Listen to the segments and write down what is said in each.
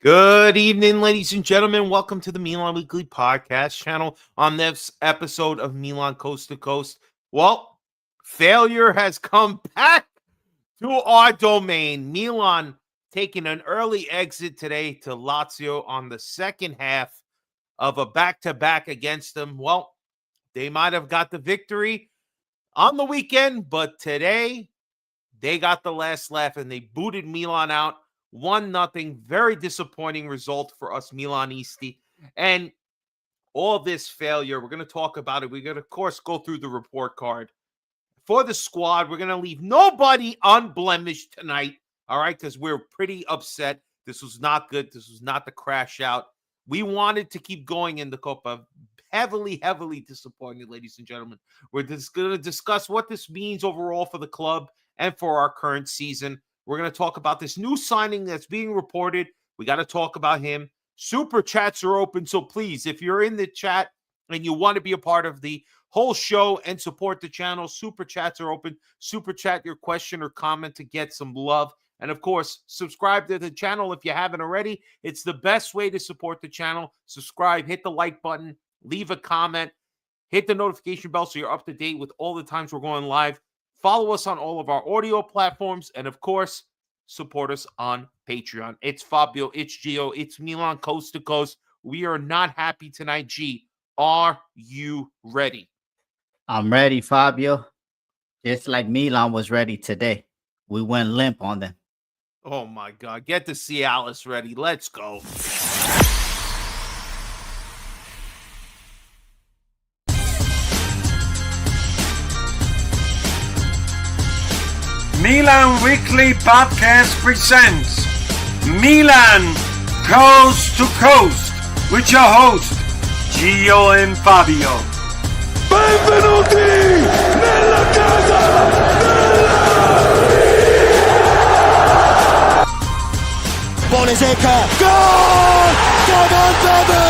Good evening, ladies and gentlemen. Welcome to the Milan Weekly Podcast channel. On this episode of Milan Coast to Coast, well, failure has come back to our domain. Milan taking an early exit today to Lazio on the second half of a back-to-back against them. Well, they might have got the victory on the weekend, but today they got the last laugh and they booted Milan out. 1-0. Very disappointing result for us Milanisti. And all this failure, we're going to talk about it. We're going to, of course, go through the report card. For the squad, we're going to leave nobody unblemished tonight, all right, because we're pretty upset. This was not good. This was not the crash out. We wanted to keep going in the Coppa. Heavily disappointed, ladies and gentlemen. We're just going to discuss what this means overall for the club and for our current season. We're going to talk about this new signing that's being reported. We got to talk about him. Super chats are open, so please, if you're in the chat and you want to be a part of the whole show and support the channel, super chats are open. Super chat your question or comment to get some love. And of course, subscribe to the channel if you haven't already. It's the best way to support the channel. Subscribe, hit the like button, leave a comment, hit the notification bell so you're up to date with all the times we're going live. Follow us on all of our audio platforms. And of course, support us on Patreon. It's Fabio, it's Gio, it's Milan Coast to Coast. We are not happy tonight. G, are you ready? I'm ready, Fabio. Just like Milan was ready today. We went limp on them. Oh my God. Get the Cialis ready. Let's go. Milan Weekly Podcast presents Milan Coast to Coast with your host, Gio and Fabio. Benvenuti nella casa Boneseka, goal! Come on, baby!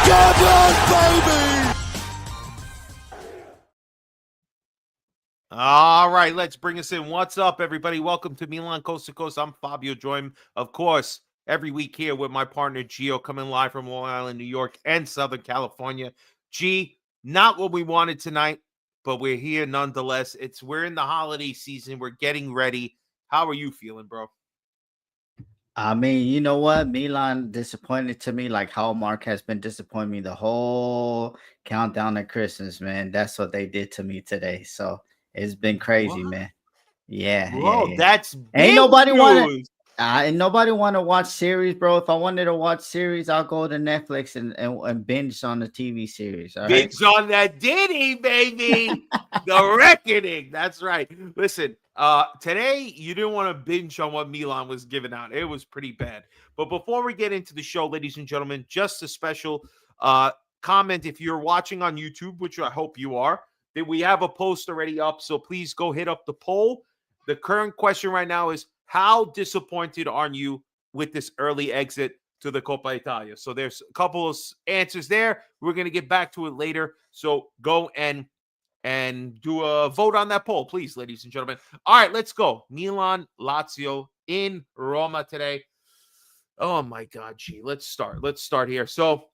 Come on, baby! All right, let's bring us in. What's up, everybody? Welcome to Milan Coast to Coast. I'm Fabio, joined, of course, every week here with my partner, Gio, coming live from Long Island, New York, and Southern California. G, not what we wanted tonight, but we're here nonetheless. We're in the holiday season. We're getting ready. How are you feeling, bro? I mean, you know what? Milan disappointed to me like how Mark has been disappointing me the whole countdown to Christmas, man. That's what they did to me today. So it's been crazy, What? man. Yeah, Bro, yeah. that's Ain't nobody want news. and nobody want to watch series, bro. If I wanted to watch series, I'll go to Netflix and binge on the TV series. All right. Binge on that Diddy, baby. The Reckoning. That's right. Listen, today you didn't want to binge on what Milan was giving out. It was pretty bad. But before we get into the show, ladies and gentlemen, just a special comment. If you're watching on YouTube, which I hope you are, that we have a post already up. So please go hit up the poll. The current question right now is, how disappointed are you with this early exit to the Coppa Italia? So there's a couple of answers there. We're going to get back to it later. So go and do a vote on that poll, please, ladies and gentlemen. All right, let's go. Milan, Lazio in Roma today. Oh, my God, G. Let's start here. So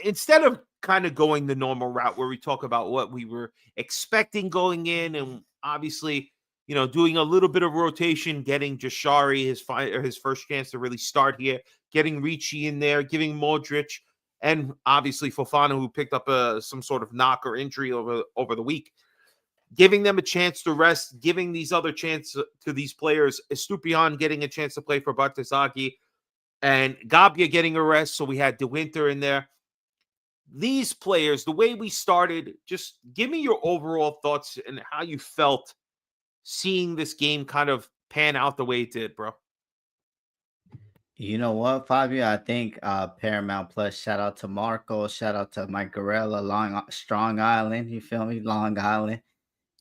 instead of kind of going the normal route where we talk about what we were expecting going in and obviously, you know, doing a little bit of rotation, getting Jashari his first chance to really start here, getting Ricci in there, giving Modric, and obviously Fofana, who picked up some sort of knock or injury over the week, giving them a chance to rest, giving these other chance to these players, Estupiñán getting a chance to play for Bartesaghi, and Gabbia getting a rest, so we had De Winter in there. These players, the way we started, just give me your overall thoughts and how you felt seeing this game kind of pan out the way it did, bro. You know what, Fabio? I think Paramount Plus, shout out to Marco, shout out to Mike Gorella, Strong Island. You feel me? Long Island.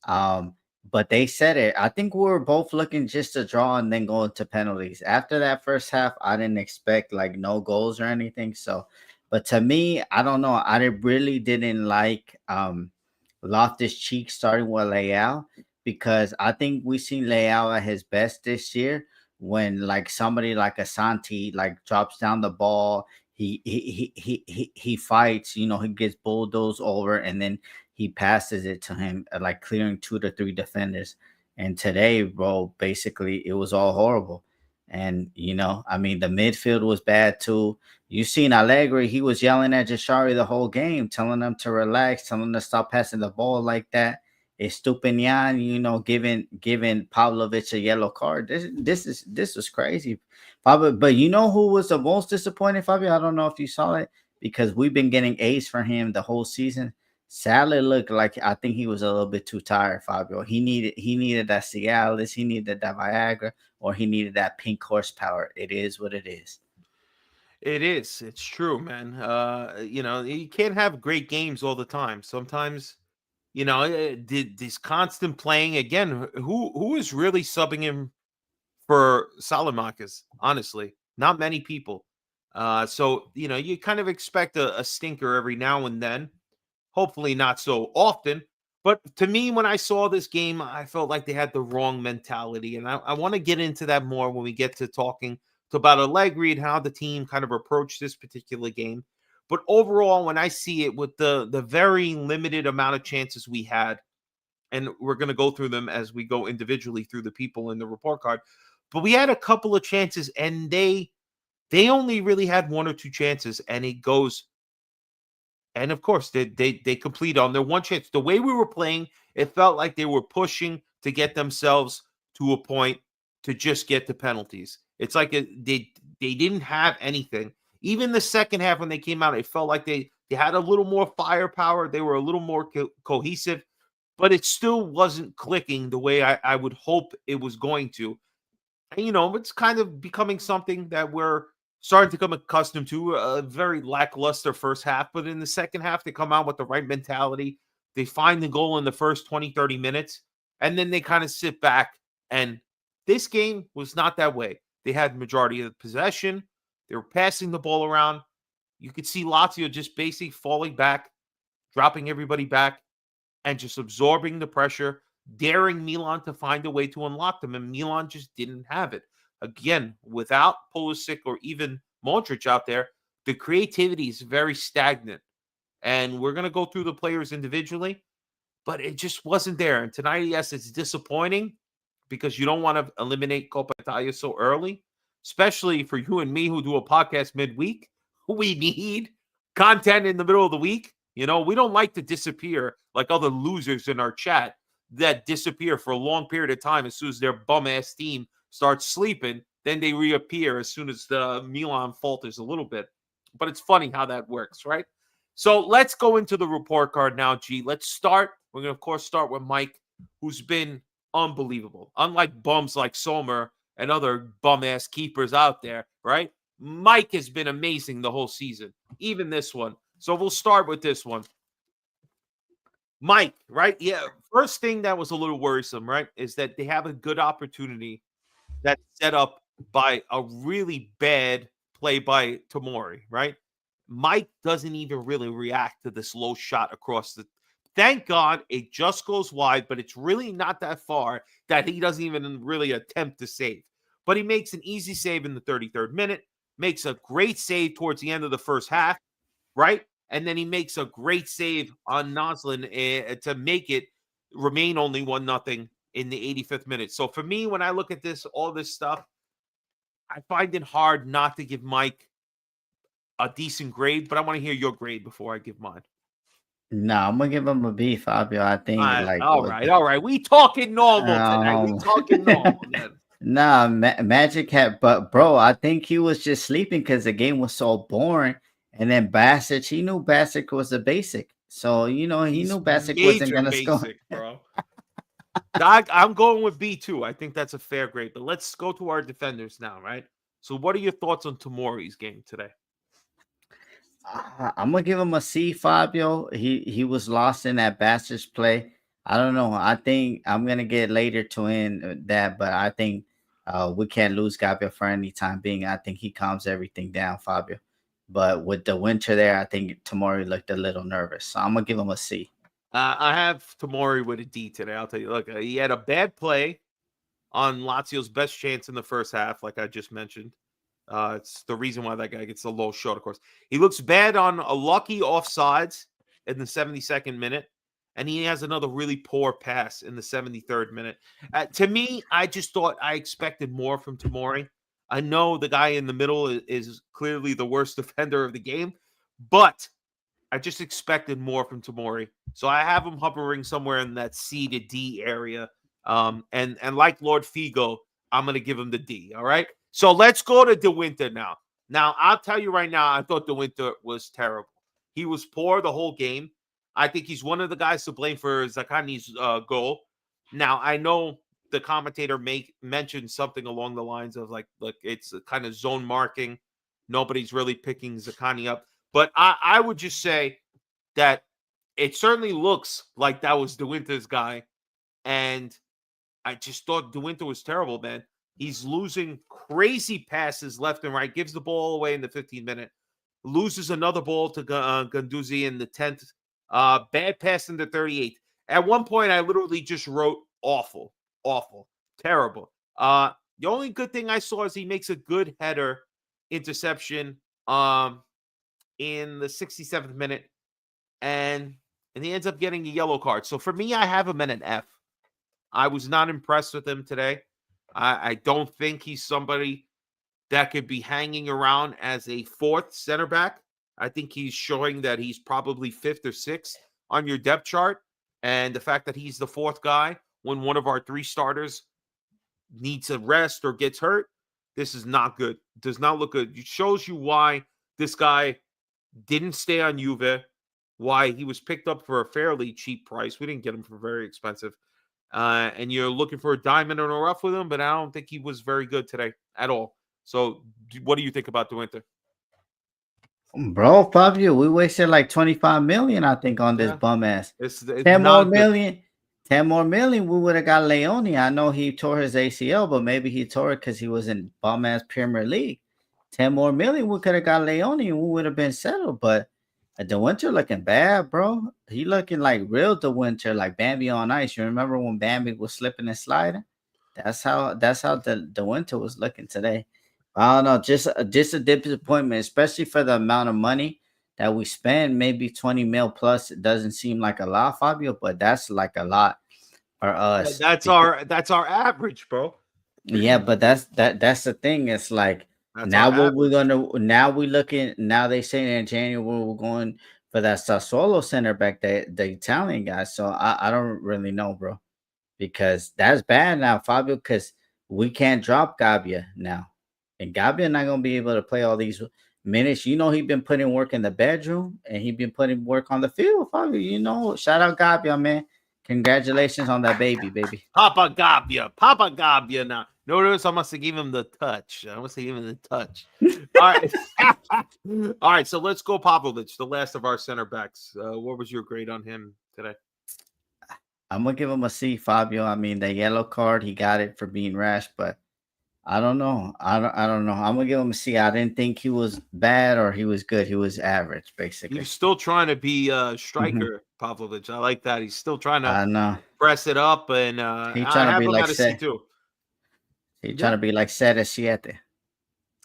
But they said it. I think we were both looking just to draw and then go into penalties. After that first half, I didn't expect like no goals or anything. So, but to me, I don't know. Really didn't like Loftus-Cheek starting with Leao, because I think we've seen Leao at his best this year. when like somebody like Asante like drops down the ball, he fights, you know, he gets bulldozed over and then he passes it to him, like clearing 2 to 3 defenders. And today, bro, basically it was all horrible. And you know, I mean, the midfield was bad too. You seen Allegri, he was yelling at Jashari the whole game, telling them to relax, telling them to stop passing the ball like that. Estupinian, you know, giving Pavlovich a yellow card. This was crazy, Fabio. But you know who was the most disappointing, Fabio? I don't know if you saw it because we've been getting A's for him the whole season. Sadly, looked like I think he was a little bit too tired, Fabio. He needed that Cialis, he needed that Viagra, or he needed that pink horsepower. It is what it is. It is. It's true, man. You know, you can't have great games all the time. Sometimes, you know, this constant playing again. Who is really subbing him for Salamakis? Honestly, not many people. So you know, you kind of expect a stinker every now and then. Hopefully, not so often. But to me, when I saw this game, I felt like they had the wrong mentality, and I want to get into that more when we get to talking about Allegri and how the team kind of approached this particular game. But overall, when I see it with the very limited amount of chances we had, and we're going to go through them as we go individually through the people in the report card, but we had a couple of chances, and they only really had 1 or 2 chances, and it goes. And of course, they complete on their one chance. The way we were playing, it felt like they were pushing to get themselves to a point to just get the penalties. It's like they didn't have anything. Even the second half when they came out, it felt like they had a little more firepower. They were a little more cohesive, but it still wasn't clicking the way I would hope it was going to. And, you know, it's kind of becoming something that we're starting to become accustomed to, a very lackluster first half. But in the second half, they come out with the right mentality. They find the goal in the first 20, 30 minutes, and then they kind of sit back. And this game was not that way. They had the majority of the possession. They were passing the ball around. You could see Lazio just basically falling back, dropping everybody back, and just absorbing the pressure, daring Milan to find a way to unlock them. And Milan just didn't have it. Again, without Pulisic or even Modric out there, the creativity is very stagnant. And we're going to go through the players individually, but it just wasn't there. And tonight, yes, it's disappointing because you don't want to eliminate Coppa Italia so early, especially for you and me who do a podcast midweek. We need content in the middle of the week. You know, we don't like to disappear like other losers in our chat that disappear for a long period of time as soon as their bum-ass team starts sleeping. Then they reappear as soon as the Milan falters a little bit. But it's funny how that works, right? So let's go into the report card now, G. Let's start. We're going to, of course, start with Mike, who's been unbelievable. Unlike bums like Sommer and other bum-ass keepers out there, right? Mike has been amazing the whole season, even this one. So we'll start with this one. Mike, right? Yeah. First thing that was a little worrisome, right, is that they have a good opportunity that's set up by a really bad play by Tomori, right? Mike doesn't even really react to this low shot across the. Thank God it just goes wide, but it's really not that far that he doesn't even really attempt to save. But he makes an easy save in the 33rd minute, makes a great save towards the end of the first half, right? And then he makes a great save on Noslin to make it remain only 1-0 in the 85th minute. So for me, when I look at this, all this stuff, I find it hard not to give Mike a decent grade, but I want to hear your grade before I give mine. No, I'm gonna give him a B, Fabio. I think All right. We talking normal tonight. We talking normal then. Nah, Magic had, but bro, I think he was just sleeping because the game was so boring. And then Bassett, he knew Bassett was a basic, so you know he knew Bassett wasn't gonna score, bro. I'm going with B too. I think that's a fair grade. But let's go to our defenders now, right? So, what are your thoughts on Tomori's game today? I'm gonna give him a C, Fabio. He was lost in that Bastards play. I don't know. I think I'm gonna get later to end that, but I think we can't lose Gabriel for any time being. I think he calms everything down, Fabio. But with the winter there, I think Tomori looked a little nervous. So I'm gonna give him a C. I have Tomori with a D today. I'll tell you. Look, he had a bad play. on Lazio's best chance in the first half, like I just mentioned. It's the reason why that guy gets a low shot, of course. He looks bad on a lucky offsides in the 72nd minute, and he has another really poor pass in the 73rd minute. To me, I just thought I expected more from Tomori. I know the guy in the middle is clearly the worst defender of the game, but I just expected more from Tomori. So I have him hovering somewhere in that C to D area. And like Lord Figo, I'm going to give him the D. All right. So let's go to De Winter now. Now, I'll tell you right now, I thought De Winter was terrible. He was poor the whole game. I think he's one of the guys to blame for Zaccagni's goal. Now, I know the commentator mentioned something along the lines of like, look, it's a kind of zone marking. Nobody's really picking Zaccagni up. But I would just say that it certainly looks like that was De Winter's guy. And I just thought De Winter was terrible, man. He's losing crazy passes left and right, gives the ball away in the 15th minute, loses another ball to Guendouzi in the 10th, bad pass in the 38th. At one point, I literally just wrote awful, terrible. The only good thing I saw is he makes a good header interception in the 67th minute, and he ends up getting a yellow card. So for me, I have him at an F. I was not impressed with him today. I don't think he's somebody that could be hanging around as a fourth center back. I think he's showing that he's probably fifth or sixth on your depth chart. And the fact that he's the fourth guy when one of our three starters needs a rest or gets hurt, this is not good. Does not look good. It shows you why this guy didn't stay on Juve, why he was picked up for a fairly cheap price. We didn't get him for very expensive. And you're looking for a diamond in a rough with him, but I don't think he was very good today at all. So what do you think about De Winter? Bro, Fabio, we wasted like 25 million, I think, on this bum ass. It's 10 more not good. million. 10 more million, we would have got Leone. I know he tore his ACL, but maybe he tore it because he was in bum ass Premier League. 10 more million, we could have got Leone and we would have been settled. But De Winter looking bad, bro. He looking like real De Winter, like Bambi on ice. You remember when Bambi was slipping and sliding? That's how De Winter was looking today. I don't know, just a disappointment, especially for the amount of money that we spend. Maybe 20 mil plus. It doesn't seem like a lot, Fabio, but that's like a lot for us. That's our average, bro. Yeah, but that's the thing. It's like That's now our what we're now they say in January we're going for that Sassuolo center back, the Italian guy. So I don't really know, bro, because that's bad now, Fabio, because we can't drop Gabbia now. And Gabbia not gonna be able to play all these minutes. You know, he been putting work in the bedroom and he been putting work on the field, Fabio. You know, shout out Gabbia, man. Congratulations on that baby. Papa Gabbia now. Notice I must have given him the touch. All right. All right, so let's go Popovich, the last of our center backs. What was your grade on him today? I'm gonna give him a C, Fabio. I mean, the yellow card, he got it for being rash, but I don't know. I don't know. I'm gonna give him a C. I didn't think he was bad or he was good. He was average, basically. He's still trying to be a striker, Pavlovich. I like that. He's still trying I to know. press it up, and He I trying to have be him like at a C too. He trying to be like Siete.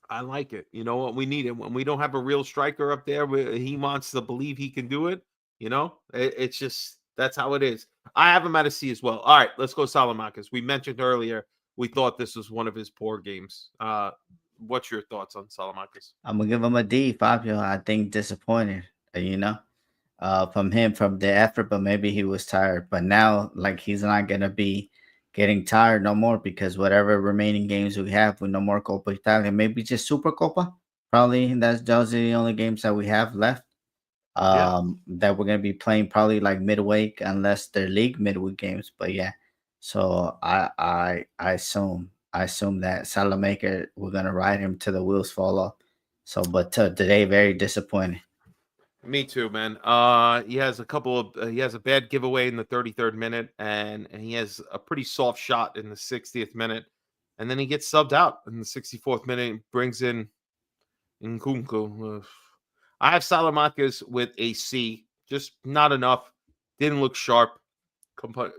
I like it. You know what? We need it. When we don't have a real striker up there, he wants to believe he can do it. You know, it's just that's how it is. I have him at a C as well. All right, let's go Salamanca. We mentioned earlier we thought this was one of his poor games. What's your thoughts on Salamanca? I'm gonna give him a D, Fabio. I think disappointed, you know, from the effort, but maybe he was tired. But now, like, he's not gonna be getting tired no more because whatever remaining games we have with no more Coppa Italia, maybe just Super Coppa. Probably those are the only games that we have left. That we're gonna be playing probably like midweek unless they're league midweek games. But yeah, so I assume that Salamaker we're gonna ride him till the wheels fall off. So, but today very disappointing. Me too, man. He has a couple of he has a bad giveaway in the 33rd minute, and he has a pretty soft shot in the 60th minute, and then he gets subbed out in the 64th minute. And brings in Nkunku. I have Salamanca's with a C, just not enough. Didn't look sharp.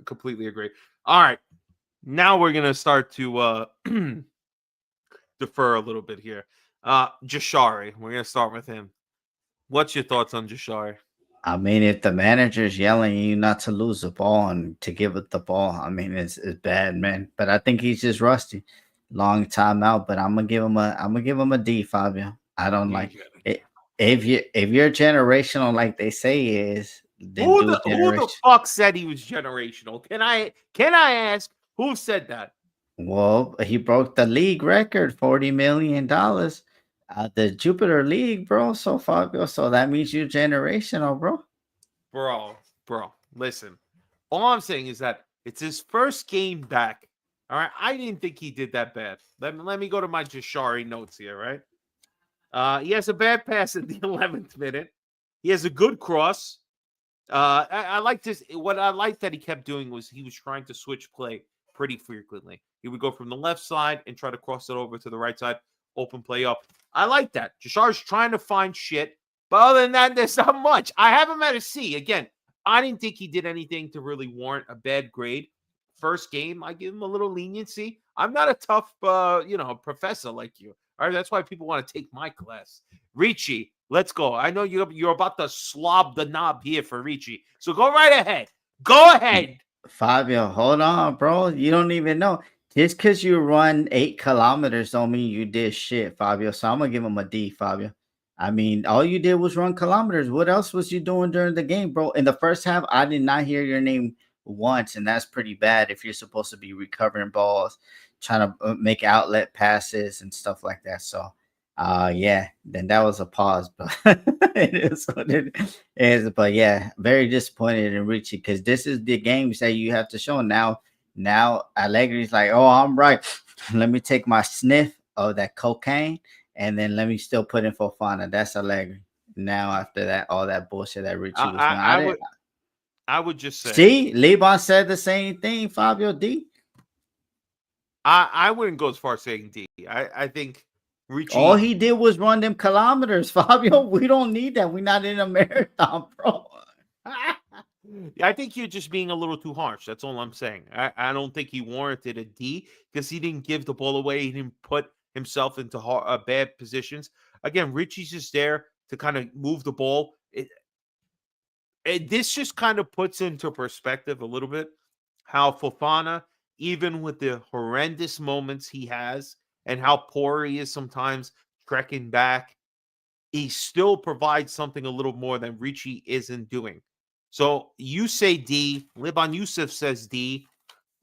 Completely agree. All right, Now we're gonna start to defer a little bit here. Jashari, we're gonna start with him. What's your thoughts on Jashari? I mean, if the manager's yelling at you not to lose the ball and to give it the ball, I mean, it's bad, man. But I think he's just rusty. Long time out, but I'm gonna give him a D, Fabio. I don't like it. If you're generational like they say he is, then do Who the generation. fuck said he was generational? Can I ask who said that? Well, he broke the league record, $40 million. The Jupiter League, bro. So Fabio, so that means you're generational, bro. Bro, listen. All I'm saying is that it's his first game back. All right. I didn't think he did that bad. Let me go to my Jashari notes here, right? He has a bad pass at the 11th minute. He has a good cross. I like this. What I liked that he kept doing was he was trying to switch play pretty frequently. He would go from the left side and try to cross it over to the right side, open play up. I like that. Jashar's trying to find shit. But other than that, there's not much. I have him at a C. Again, I didn't think he did anything to really warrant a bad grade. First game, I give him a little leniency. I'm not a tough, professor like you. All right, that's why people want to take my class. Ricci, let's go. I know you're about to slob the knob here for Ricci. So go right ahead. Go ahead. Fabio, hold on, bro. You don't even know. Just because you run 8 kilometers don't mean you did shit, Fabio. So I'm gonna give him a D, Fabio. I mean, all you did was run kilometers. What else was you doing during the game, bro? In the first half, I did not hear your name once, and that's pretty bad if you're supposed to be recovering balls, trying to make outlet passes and stuff like that. So, yeah, then that was a pause, but it is what it is. But yeah, very disappointed in Richie because this is the games that you have to show now. Now Allegri's like, oh, I'm right. Let me take my sniff of that cocaine and then let me still put in Fofana. That's Allegri. Now after that, all that bullshit that Richie was doing. I would just say, See, Liban said the same thing. Fabio D. I wouldn't go as far as saying D. I think Ricci. All he did was run them kilometers, Fabio. We don't need that. We're not in a marathon, bro. I think you're just being a little too harsh. That's all I'm saying. I don't think he warranted a D because he didn't give the ball away. He didn't put himself into bad positions. Again, Richie's just there to kind of move the ball. This just kind of puts into perspective a little bit how Fofana, even with the horrendous moments he has and how poor he is sometimes trekking back, he still provides something a little more than Ricci isn't doing. So you say D. Liban Youssef says D.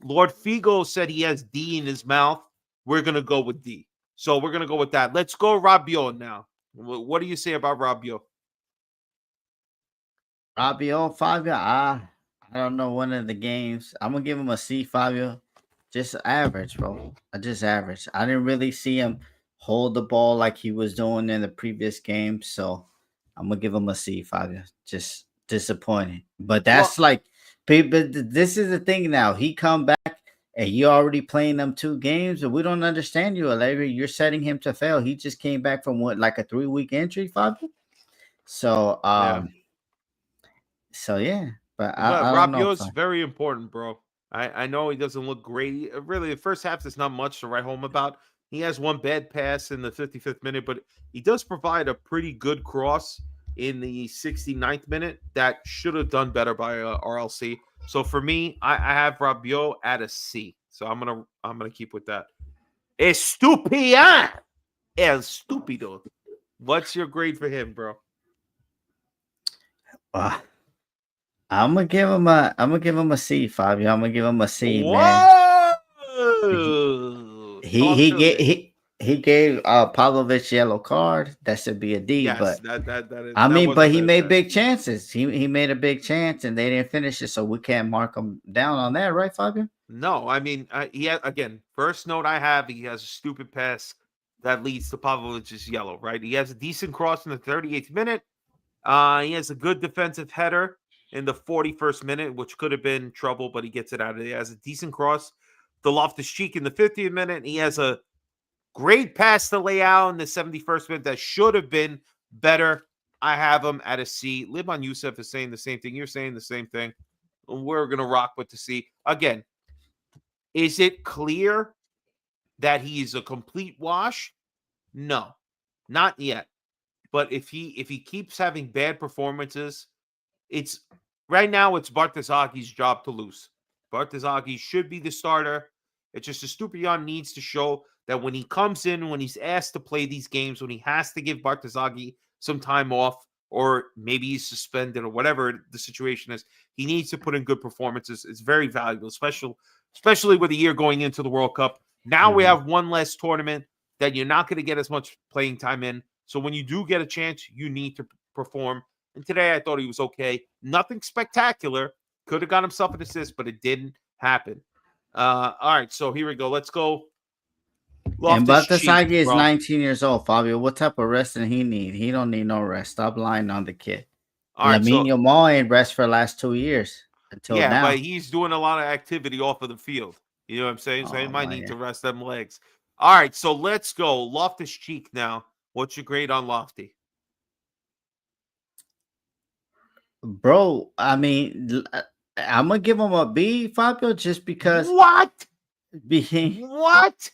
Lord Figo said he has D in his mouth. We're going to go with D. So we're going to go with that. Let's go Rabiot now. What do you say about Rabiot? Fabio, I don't know one of the games. I'm gonna give him a C, Fabio. Just average, bro. Just average. I didn't really see him hold the ball like he was doing in the previous game, so I'm gonna give him a C, Fabio. Just disappointing. But that's like, but this is the thing now. He come back and you already playing them 2 games, and we don't understand you, Allegri. You're setting him to fail. He just came back from what, like a 3-week injury, Fabio. So Yeah. So yeah, but I don't know. Rabiot's very important, bro. I know he doesn't look great. Really, the first half there's not much to write home about. He has one bad pass in the 55th minute, but he does provide a pretty good cross in the 69th minute that should have done better by RLC. So for me, I have Rabiot at a C. So I'm gonna keep with that. Estúpida, el estúpido. What's your grade for him, bro? I'm gonna give him a C, Fabio. I'm gonna give him a C, Whoa! man. He gave Pavlovich yellow card. That should be a D. Yes, but that is. I mean, but he made big chances. He made a big chance, and they didn't finish it, so we can't mark him down on that, right, Fabio? No, I mean, he had, again, first note I have, he has a stupid pass that leads to Pavlovich's yellow, right? He has a decent cross in the 38th minute. He has a good defensive header in the 41st minute, which could have been trouble, but he gets it out of there. He has a decent cross to Loftus-Cheek in the 50th minute. He has a great pass to Leao in the 71st minute that should have been better. I have him at a C. Liban Youssef is saying the same thing. You're saying the same thing. We're going to rock with the C. Again, Is it clear that he is a complete wash? No, not yet. But if he keeps having bad performances, it's right now it's Bartoszaghi's job to lose. Bartoszaghi should be the starter. It's just Estupiñán needs to show that when he comes in, when he's asked to play these games, when he has to give Bartoszaghi some time off, or maybe he's suspended or whatever the situation is, he needs to put in good performances. It's very valuable, especially with a year going into the World Cup. Now we have one less tournament that you're not going to get as much playing time in. So when you do get a chance, you need to perform. And today I thought he was okay. Nothing spectacular. Could have got himself an assist, but it didn't happen. All right, so here we go. Let's go. And Bartoszaghi is 19 years old, Fabio. What type of resting he need? He don't need no rest. Stop lying on the kid. All right, Lamine Yamal ain't rest for the last 2 years until now. But he's doing a lot of activity off of the field. You know what I'm saying? So he might need to rest them legs. All right, so let's go. Loftus-Cheek now. What's your grade on Lofty? Bro, I mean, I'm going to give him a B, Fabio, just because. What? What?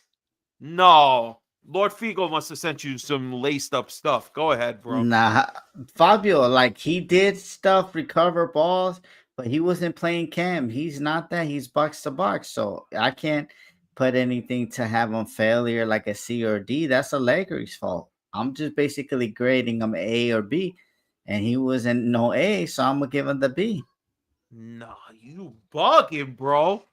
No. Lord Figo must have sent you some laced up stuff. Go ahead, bro. Nah, Fabio, like he did stuff, recover balls, but he wasn't playing cam. He's not that. He's box to box. So I can't put anything to have him failure like a C or D. That's Allegri's fault. I'm just basically grading him A or B, and he wasn't no A, so I'm gonna give him the B. No, you bugging, bro.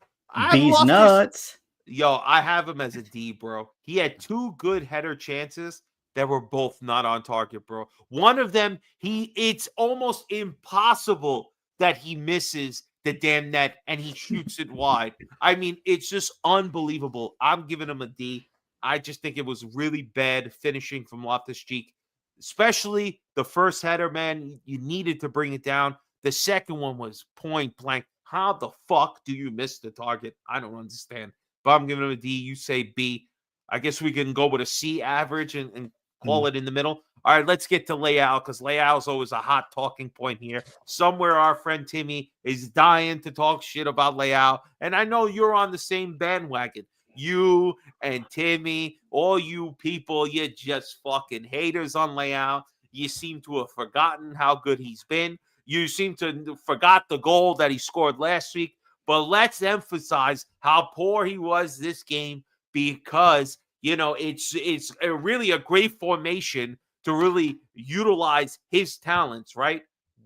B's nuts. Yo, I have him as a D, bro. He had 2 good header chances that were both not on target, bro. One of them, it's almost impossible that he misses the damn net and he shoots it wide. I mean, it's just unbelievable. I'm giving him a D. I just think it was really bad finishing from Loftus-Cheek, especially the first header, man. You needed to bring it down. The second one was point blank. How the fuck do you miss the target? I don't understand. But I'm giving him a D. You say B. I guess we can go with a C average and call it in the middle. All right, let's get to Leao, because Leao is always a hot talking point here. Somewhere our friend Timmy is dying to talk shit about Leao, and I know you're on the same bandwagon. You and Timmy, all you people, you're just fucking haters on Leao. You seem to have forgotten how good he's been. You seem to forgot the goal that he scored last week. But let's emphasize how poor he was this game, because, you know, it's really a great formation to really utilize his talents, right?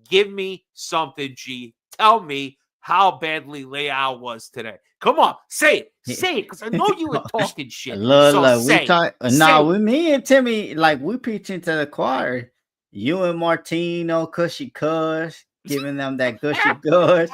Give me something, G. Tell me how badly Leao was today. Come on, say it, because I know you were talking shit. Look, with me and Timmy, like, we preaching to the choir. You and Martino, cushy cush, giving them that gushy gush.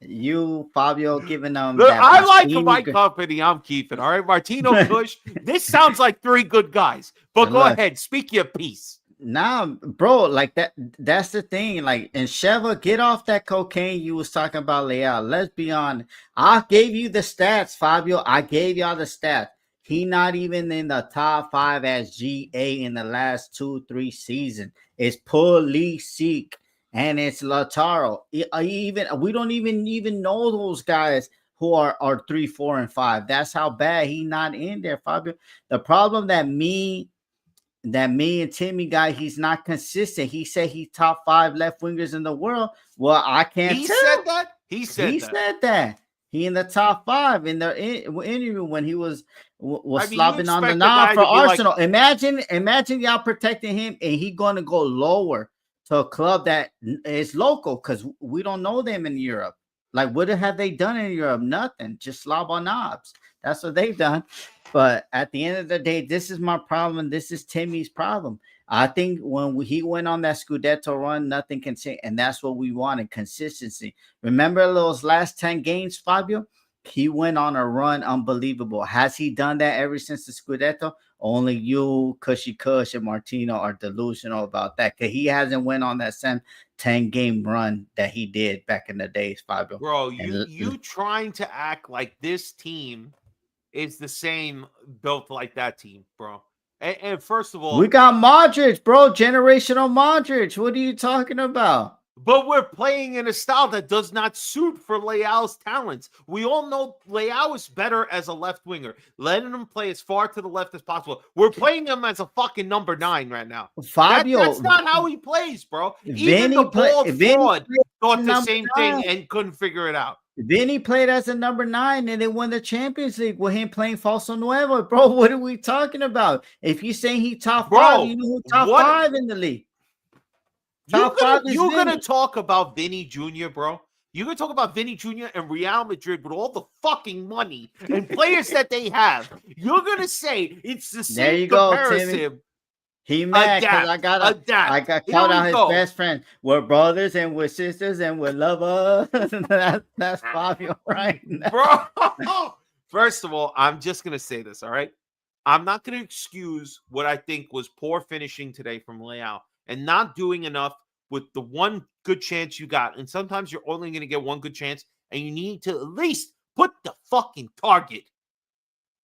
You, Fabio, giving them. Look, I like my company. I'm keeping. All right, Martino, Kush. This sounds like 3 good guys. But go ahead, speak your piece. Nah, bro, like that. That's the thing. Like, and Sheva, get off that cocaine you was talking about, Leao. Let's be honest. I gave you the stats, Fabio. I gave y'all the stats. He not even in the top 5 as GA in the last 2-3 seasons. It's Pulisic. And it's Lautaro. We don't even know those guys who are 3, 4, and 5. That's how bad he not in there, Fabio. The problem that me and Timmy got, he's not consistent. He said he's top 5 left wingers in the world. Well, I can't tell. Said that? He said that. He in the top 5 in the interview when he was slobbing on the knob for Arsenal. Like, imagine y'all protecting him, and he going to go lower to a club that is local, because we don't know them in Europe. Like, what have they done in Europe? Nothing. Just slob on knobs. That's what they've done. But at the end of the day, this is my problem. This is Timmy's problem. I think when he went on that Scudetto run, nothing can change. And that's what we wanted, consistency. Remember those last 10 games, Fabio? He went on a run unbelievable. Has he done that ever since the Scudetto? Only you, Cushy Cush, and Martino are delusional about that, because he hasn't went on that same 10-game run that he did back in the days, Fabio. Bro, you trying to act like this team is the same built like that team, bro. And first of all, we got Modric, bro. Generational Modric. What are you talking about? But we're playing in a style that does not suit for Leao's talents. We all know Leao is better as a left winger, letting him play as far to the left as possible. We're playing him as a fucking number 9 right now. Fabio, That's not how he plays, bro. Even Vinny the bald Vinny fraud played thought the number same 9. thing and couldn't figure it out. Vinny played as a number 9 and they won the Champions League with him playing Falso Nuevo. Bro, what are we talking about? If you saying he top 5, you know who top 5 in the league. You're gonna talk about Vinny Jr., bro. You're gonna talk about Vinny Jr. and Real Madrid with all the fucking money and players that they have. You're gonna say it's the same there you comparison. Go, Timmy. He mad because I got called out his best friend. We're brothers and we're sisters and we're lovers. That's Fabio right now. Bro. First of all, I'm just gonna say this, all right? I'm not gonna excuse what I think was poor finishing today from Leao and not doing enough with the one good chance you got. And sometimes you're only going to get one good chance, and you need to at least put the fucking target.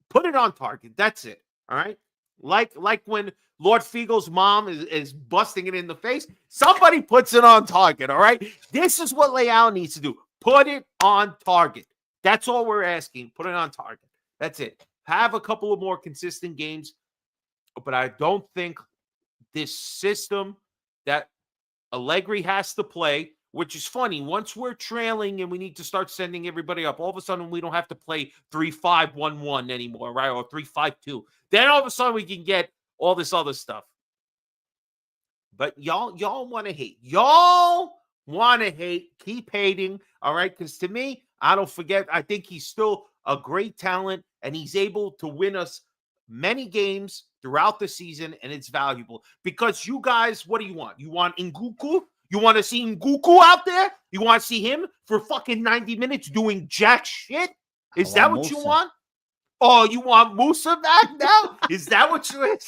Put it on target. That's it. All right? Like when Lord Fiegel's mom is busting it in the face, somebody puts it on target, all right? This is what Leao needs to do. Put it on target. That's all we're asking. Put it on target. That's it. Have a couple of more consistent games, but I don't think this system that Allegri has to play, which is funny. Once we're trailing and we need to start sending everybody up, all of a sudden we don't have to play 3-5-1-1 anymore, right? Or 3-5-2. Then all of a sudden we can get all this other stuff. But y'all want to hate. Y'all want to hate. Keep hating, all right? Because to me, I don't forget, I think he's still a great talent, and he's able to win us many games throughout the season, and it's valuable because you guys, what do you want? You want Nguku? You want to see Nguku out there? You want to see him for fucking 90 minutes doing jack shit? Is that what you want? Oh, you want Musa back now? Is that what you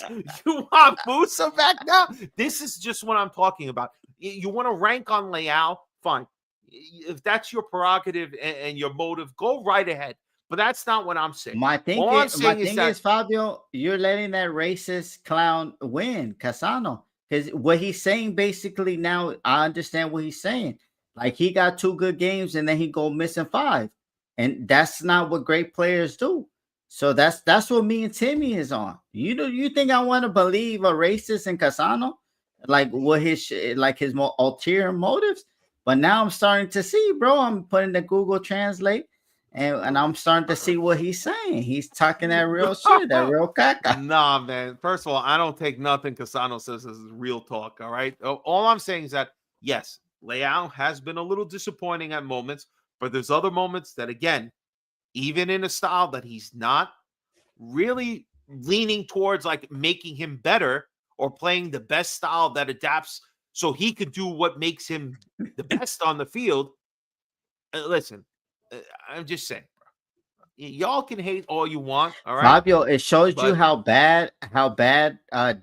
want Musa back now? This is just what I'm talking about. You want to rank on Leao? Fine. If that's your prerogative and your motive, go right ahead. But that's not what I'm saying. My thing is, Fabio, you're letting that racist clown win, Casano. Because what he's saying basically now, I understand what he's saying. Like he got 2 good games and then he go missing 5. And that's not what great players do. So that's what me and Timmy is on. You think I want to believe a racist in Casano? Like what his more ulterior motives? But now I'm starting to see, bro. I'm putting the Google Translate. And I'm starting to see what he's saying. He's talking that real shit, that real caca. Nah, man. First of all, I don't take nothing Casano says as real talk, all right? All I'm saying is that, yes, Leao has been a little disappointing at moments, but there's other moments that, again, even in a style that he's not really leaning towards, like, making him better or playing the best style that adapts so he could do what makes him the best on the field. Listen. I'm just saying, bro. Y'all can hate all you want, all right? Fabio, it shows you how bad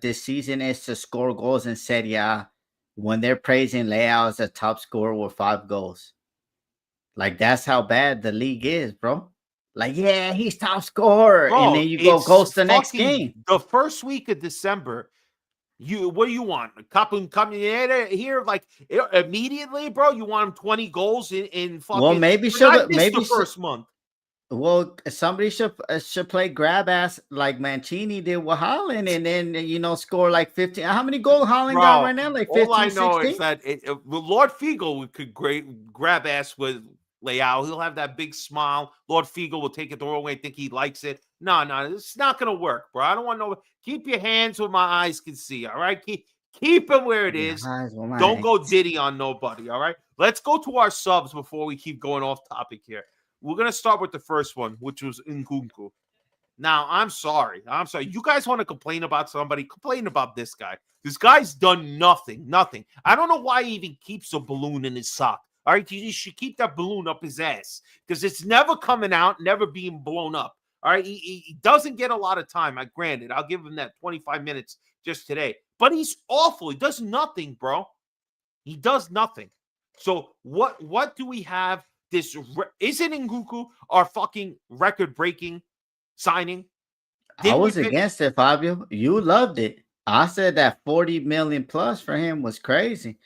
this season is to score goals in Serie A when they're praising Leao as a top scorer with 5 goals. Like that's how bad the league is, bro. Like, yeah, he's top scorer, bro, and then you go ghost the next game. The first week of December. What do you want? Come here like immediately, bro. You want him 20 goals in fucking. Well, maybe the first month. Well, somebody should play grab ass like Mancini did with Haaland, and then score like 15. How many goals Haaland got right now? Like 15, all I know 16? is that Lord Fiegel could grab ass with Leao. He'll have that big smile. Lord Fiegel will take it the wrong way, think he likes it. No, it's not gonna work, bro. I don't want no. Keep your hands where my eyes can see. All right, keep it where it is. Don't go Diddy on nobody. All right. Let's go to our subs before we keep going off topic here. We're gonna start with the first one, which was Nkunku. Now, I'm sorry. You guys want to complain about somebody? Complain about this guy. This guy's done nothing. I don't know why he even keeps a balloon in his sock. All right, you should keep that balloon up his ass because it's never coming out, never being blown up. All right, he doesn't get a lot of time. Granted, I'll give him that 25 minutes just today. But he's awful. He does nothing, bro. He does nothing. So what do we have? Isn't Nkunku our fucking record-breaking signing? I was against it, Fabio. You loved it. I said that 40 million plus for him was crazy.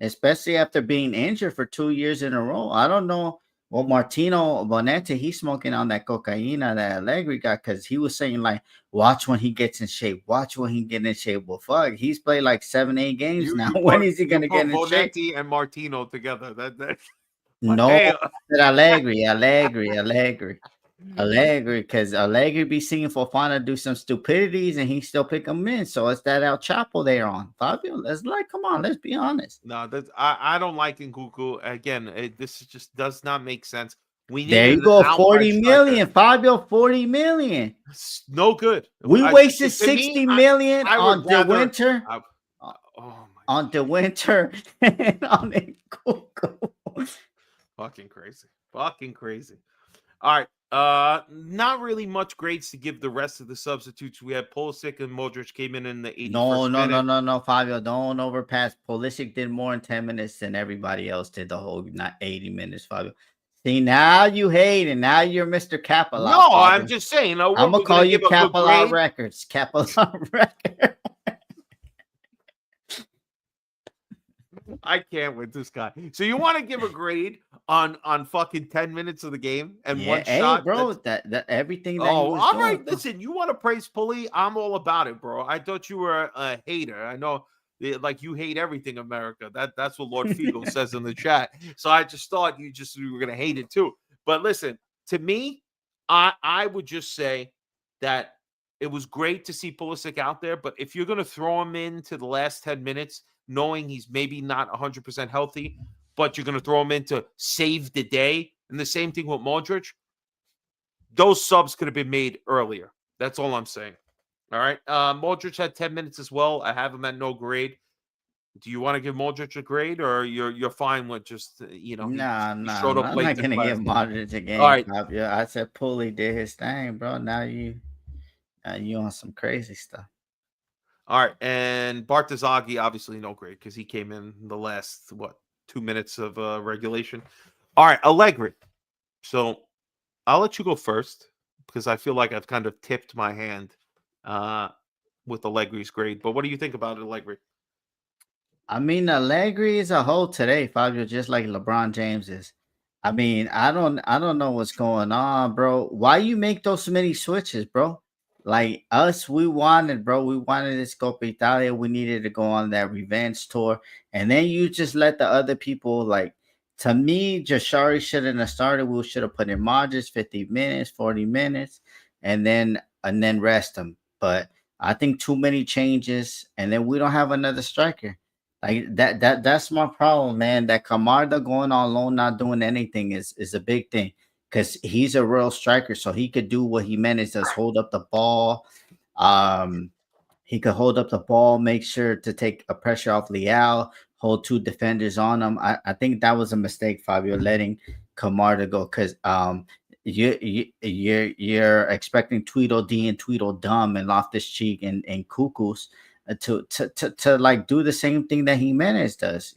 especially after being injured for 2 years in a row. I don't know. Well, Martino Bonetti, he's smoking on that cocaina that Allegri got because he was saying, like, watch when he gets in shape. Watch when he get in shape. Well, fuck, he's played like 7, 8 games now. When is he going to get in shape? Bonetti and Martino together. That No, hey, I said Allegri, because Allegri be seeing Fofana do some stupidities and he still pick him in. So it's that El Chapo they're on. Fabio, come on, let's be honest. no, I don't like Nkunku. Again, this just does not make sense. We There need you an go, outright 40 striker. million, Fabio, 40 million. It's no good. We wasted 60 million on would the rather- winter. I- oh my On the winter and on Nkunku. Fucking crazy. Fucking crazy. All right. Not really much grades to give the rest of the substitutes. We had Pulisic and Modric came in the 81st minute. No, Fabio, don't overpass. Pulisic did more in 10 minutes than everybody else did the whole not 80 minutes, Fabio. See, now you hate and now you're Mr. Capelot. No, Fabio. I'm just saying. I'm gonna call you Capelot Records. Capelot Records. I can't with this guy. So you want to give a grade on fucking 10 minutes of the game and one shot, bro? That everything. That all right. Bro. Listen, you want to praise Pulley? I'm all about it, bro. I thought you were a hater. I know, like you hate everything, America. That's what Lord Fiegel says in the chat. So I just thought you were gonna hate it too. But listen, to me, I would just say that it was great to see Pulisic out there. But if you're gonna throw him into the last 10 minutes, knowing he's maybe not 100% healthy, but you're going to throw him in to save the day. And the same thing with Modric. Those subs could have been made earlier. That's all I'm saying. All right. Modric had 10 minutes as well. I have him at no grade. Do you want to give Modric a grade, or you're fine with just, he showed up I'm late? not going to give Modric a game. All right. Fabio. I said Pulley did his thing, bro. Now you on some crazy stuff. All right, and Bartazaghi, obviously no grade because he came in the last, 2 minutes of regulation. All right, Allegri. So I'll let you go first because I feel like I've kind of tipped my hand with Allegri's grade. But what do you think about Allegri? I mean, Allegri is a hoe today, Fabio, just like LeBron James is. I mean, I don't know what's going on, bro. Why you make those many switches, bro? Like us, we wanted this Coppa Italia. We needed to go on that revenge tour. And then you just let the other people, like, to me, Jashari shouldn't have started. We should have put in Modric 50 minutes, 40 minutes, and then rest them. But I think too many changes, and then we don't have another striker. Like that's my problem, man. That Camarda going on loan, not doing anything is a big thing. Because he's a real striker, so he could do what he meant is just hold up the ball. He could hold up the ball, make sure to take a pressure off Leal, hold 2 defenders on him. I think that was a mistake, Fabio, letting Camarda go, because you're expecting Tweedledee and Tweedledum and Loftus-Cheek and Cuckoos to like do the same thing that Jimenez does,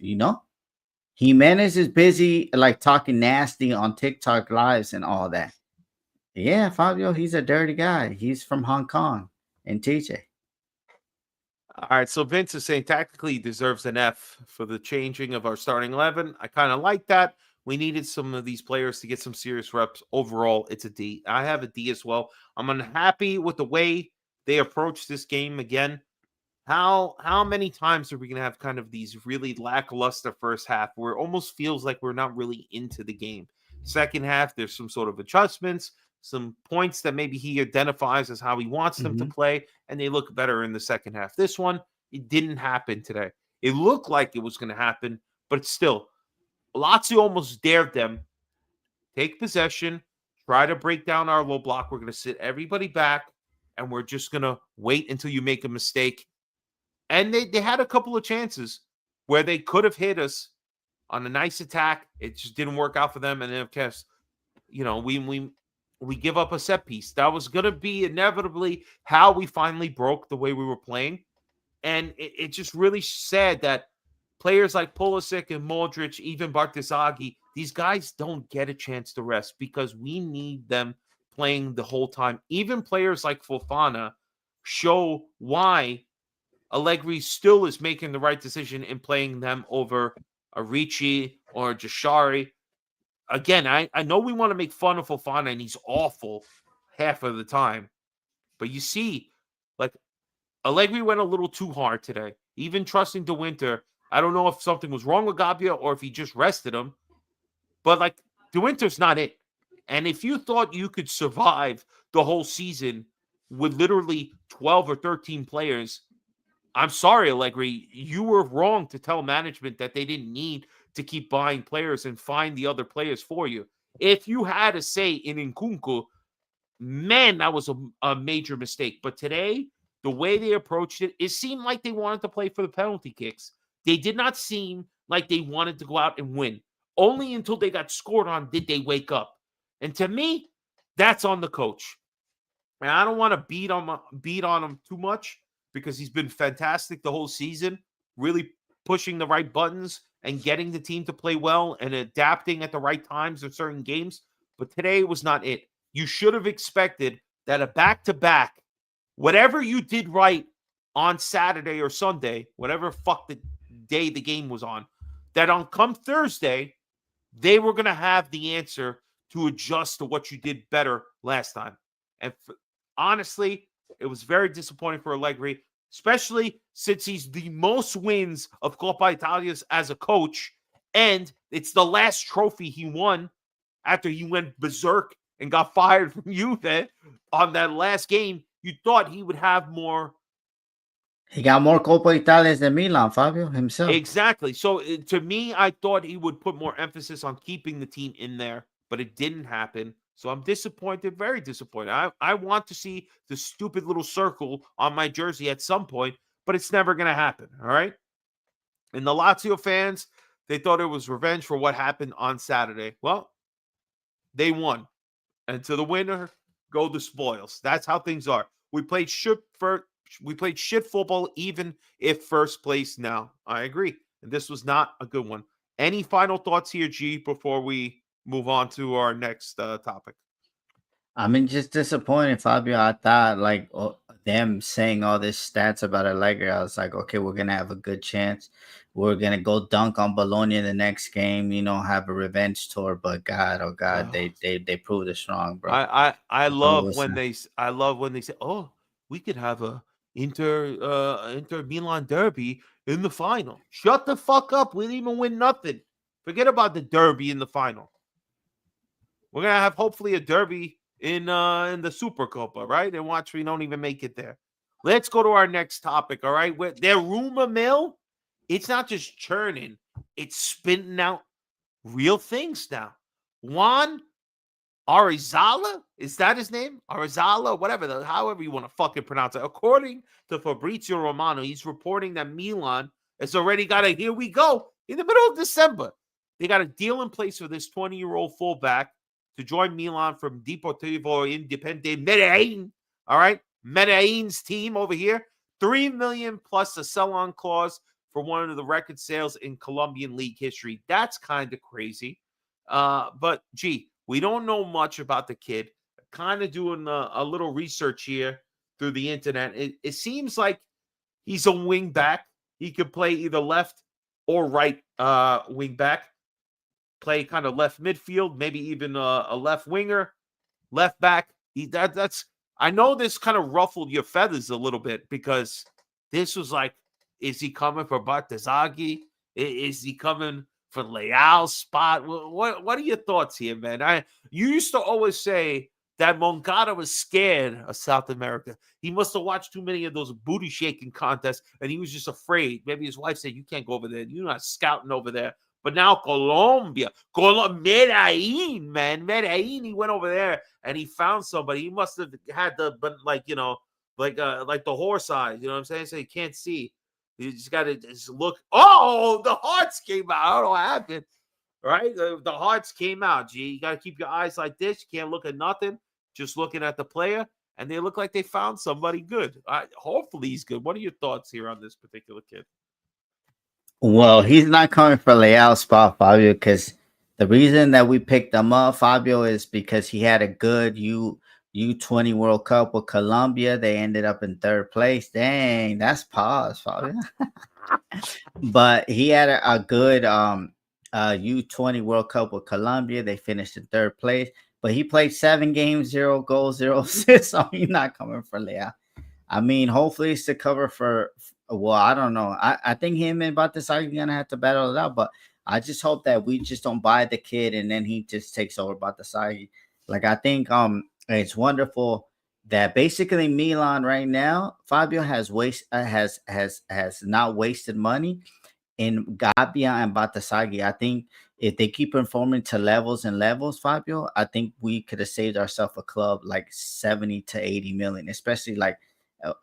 Jimenez is busy like talking nasty on TikTok lives and all that. Yeah, Fabio, he's a dirty guy. He's from Hong Kong and TJ. All right, so Vince is saying tactically he deserves an F for the changing of our starting 11. I kind of like that. We needed some of these players to get some serious reps. Overall, it's a D. I have a D as well. I'm unhappy with the way they approach this game again. How many times are we going to have kind of these really lackluster first half where it almost feels like we're not really into the game? Second half, there's some sort of adjustments, some points that maybe he identifies as how he wants them to play, and they look better in the second half. This one, it didn't happen today. It looked like it was going to happen, but still, Lazio almost dared them. Take possession, try to break down our low block. We're going to sit everybody back, and we're just going to wait until you make a mistake. And they had a couple of chances where they could have hit us on a nice attack. It just didn't work out for them. And then, of course, we give up a set piece. That was going to be inevitably how we finally broke the way we were playing. And it just really sad that players like Pulisic and Modric, even Bartazaghi, these guys don't get a chance to rest because we need them playing the whole time. Even players like Fofana show why Allegri still is making the right decision in playing them over a Ricci or a Jashari. Again, I know we want to make fun of Fofana, and he's awful half of the time. But you see, like, Allegri went a little too hard today. Even trusting De Winter, I don't know if something was wrong with Gabbia or if he just rested him. But, like, De Winter's not it. And if you thought you could survive the whole season with literally 12 or 13 players, I'm sorry, Allegri, you were wrong to tell management that they didn't need to keep buying players and find the other players for you. If you had a say in Nkunku, man, that was a major mistake. But today, the way they approached it, it seemed like they wanted to play for the penalty kicks. They did not seem like they wanted to go out and win. Only until they got scored on did they wake up. And to me, that's on the coach. And I don't want to beat on him too much because he's been fantastic the whole season, really pushing the right buttons and getting the team to play well and adapting at the right times of certain games. But today was not it. You should have expected that a back-to-back, whatever you did right on Saturday or Sunday, whatever fuck the day the game was on, that on come Thursday, they were going to have the answer to adjust to what you did better last time. And honestly, it was very disappointing for Allegri, especially since he's the most wins of Coppa Italia as a coach, and it's the last trophy he won after he went berserk and got fired from Juve on that last game. You thought he would have more. He got more Coppa Italias than Milan, Fabio, himself. Exactly. So to me, I thought he would put more emphasis on keeping the team in there, but it didn't happen. So I'm disappointed, very disappointed. I want to see the stupid little circle on my jersey at some point, but it's never going to happen, all right? And the Lazio fans, they thought it was revenge for what happened on Saturday. Well, they won. And to the winner go the spoils. That's how things are. We played shit football, even if first place now. I agree. And this was not a good one. Any final thoughts here, G, before we move on to our next topic? I mean, just disappointed, Fabio. I thought, like, them saying all this stats about Allegri, I was like, okay, we're going to have a good chance. We're going to go dunk on Bologna in the next game, have a revenge tour. But God, oh God, they proved us wrong, bro. I love when they say, oh, we could have a Inter Milan derby in the final. Shut the fuck up. We didn't even win nothing. Forget about the derby in the final. We're gonna have hopefully a derby in the Super Coppa, right? And watch, we don't even make it there. Let's go to our next topic, all right? Their rumor mill, it's not just churning, it's spitting out real things now. Juan Arizala, is that his name? Arizala, whatever, however you want to fucking pronounce it. According to Fabrizio Romano, he's reporting that Milan has already got a here we go in the middle of December. They got a deal in place for this 20-year-old fullback to join Milan from Deportivo Independiente Medellin. All right, Medellin's team over here. $3 million plus a sell-on clause for one of the record sales in Colombian league history. That's kind of crazy. But gee, we don't know much about the kid. Kind of doing a little research here through the internet. It seems like he's a wing back. He could play either left or right wing back. Play kind of left midfield, maybe even a left winger, left back. That's. I know this kind of ruffled your feathers a little bit because this was like, is he coming for Bartezaghi? Is he coming for Leal's spot? What are your thoughts here, man? You used to always say that Moncada was scared of South America. He must have watched too many of those booty shaking contests, and he was just afraid. Maybe his wife said, "You can't go over there. You're not scouting over there." But now Colombia, Medellin, man, Medellin. He went over there and he found somebody. He must have had like the horse eyes. You know what I'm saying? So he can't see. You just got to just look. Oh, the hearts came out. I don't know what happened. Right? The hearts came out. Gee, you got to keep your eyes like this. You can't look at nothing. Just looking at the player. And they look like they found somebody good. Hopefully he's good. What are your thoughts here on this particular kid? Well, he's not coming for Leal's spot, Fabio, because the reason that we picked him up, Fabio, is because he had a good U20 World Cup with Colombia. They ended up in third place. Dang, that's pause, Fabio. But he had a good U20 World Cup with Colombia. They finished in third place, but he played 7 games, 0 goals, 0 assists. So he's not coming for Leao. I mean, hopefully it's to cover for. Well, I don't know. I think him and Batasagi gonna have to battle it out, but I just hope that we just don't buy the kid and then he just takes over Batasagi. Like I think it's wonderful that basically Milan right now, Fabio has not wasted money in Gabia and Batasagi. I think if they keep performing to levels and levels, Fabio, I think we could have saved ourselves a club like 70 to 80 million, especially like